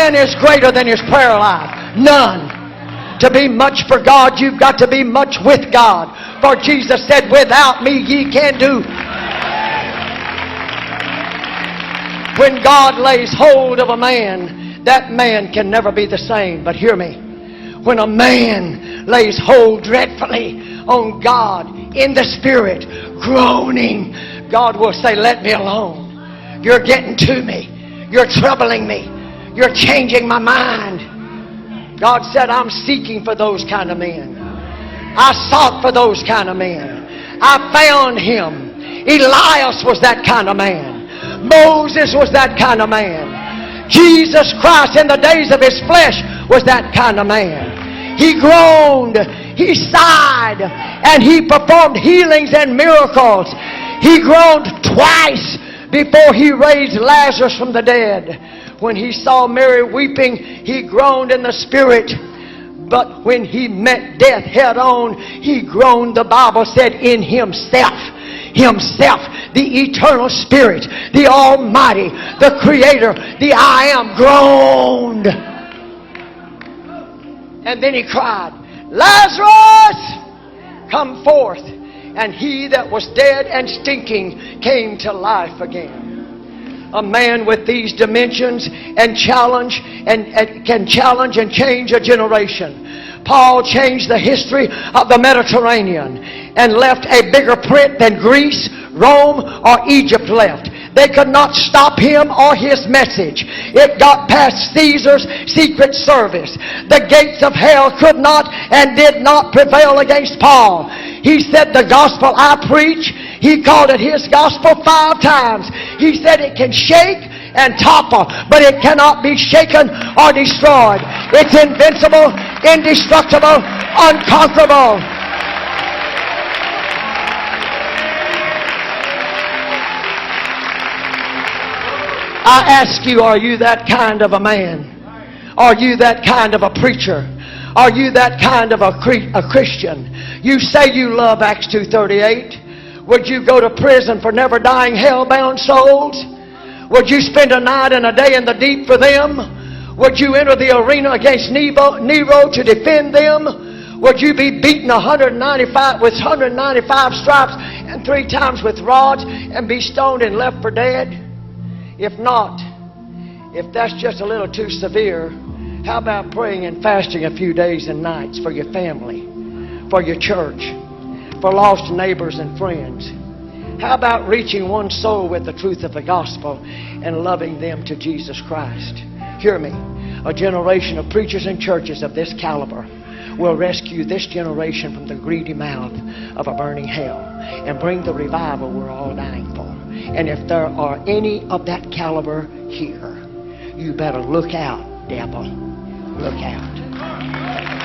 man is greater than his prayer life? None. To be much for God, you've got to be much with God. For Jesus said, without me ye can't do. When God lays hold of a man, that man can never be the same. But hear me. When a man lays hold dreadfully on God in the Spirit, groaning, God will say, let me alone. You're getting to me. You're troubling me. You're changing my mind. God said, I'm seeking for those kind of men. I sought for those kind of men. I found him. Elias was that kind of man. Moses was that kind of man. Jesus Christ in the days of his flesh was that kind of man. He groaned, he sighed, and he performed healings and miracles. He groaned twice before he raised Lazarus from the dead. When he saw Mary weeping, he groaned in the Spirit. But when he met death head on, he groaned, the Bible said, in himself. Himself, the eternal Spirit, the Almighty, the Creator, the I Am, groaned. And then he cried, Lazarus, come forth. And he that was dead and stinking came to life again. A man with these dimensions and challenge and can challenge and change a generation. Paul changed the history of the Mediterranean and left a bigger print than Greece, Rome, or Egypt left. They could not stop him or his message. It got past Caesar's secret service. The gates of hell could not and did not prevail against Paul. He said, the gospel I preach, he called it his gospel 5 times. He said it can shake and topple, but it cannot be shaken or destroyed. It's invincible, indestructible, unconquerable. I ask you, are you that kind of a man? Are you that kind of a preacher? Are you that kind of a Christian? You say you love Acts 2:38. Would you go to prison for never dying hell-bound souls? Would you spend a night and a day in the deep for them? Would you enter the arena against Nero to defend them? Would you be beaten 195 with 195 stripes and 3 times with rods and be stoned and left for dead? If not, if that's just a little too severe, how about praying and fasting a few days and nights for your family, for your church, for lost neighbors and friends? How about reaching one soul with the truth of the gospel and loving them to Jesus Christ? Hear me. A generation of preachers and churches of this caliber will rescue this generation from the greedy mouth of a burning hell and bring the revival we're all dying for. And if there are any of that caliber here, you better look out, devil. Look out.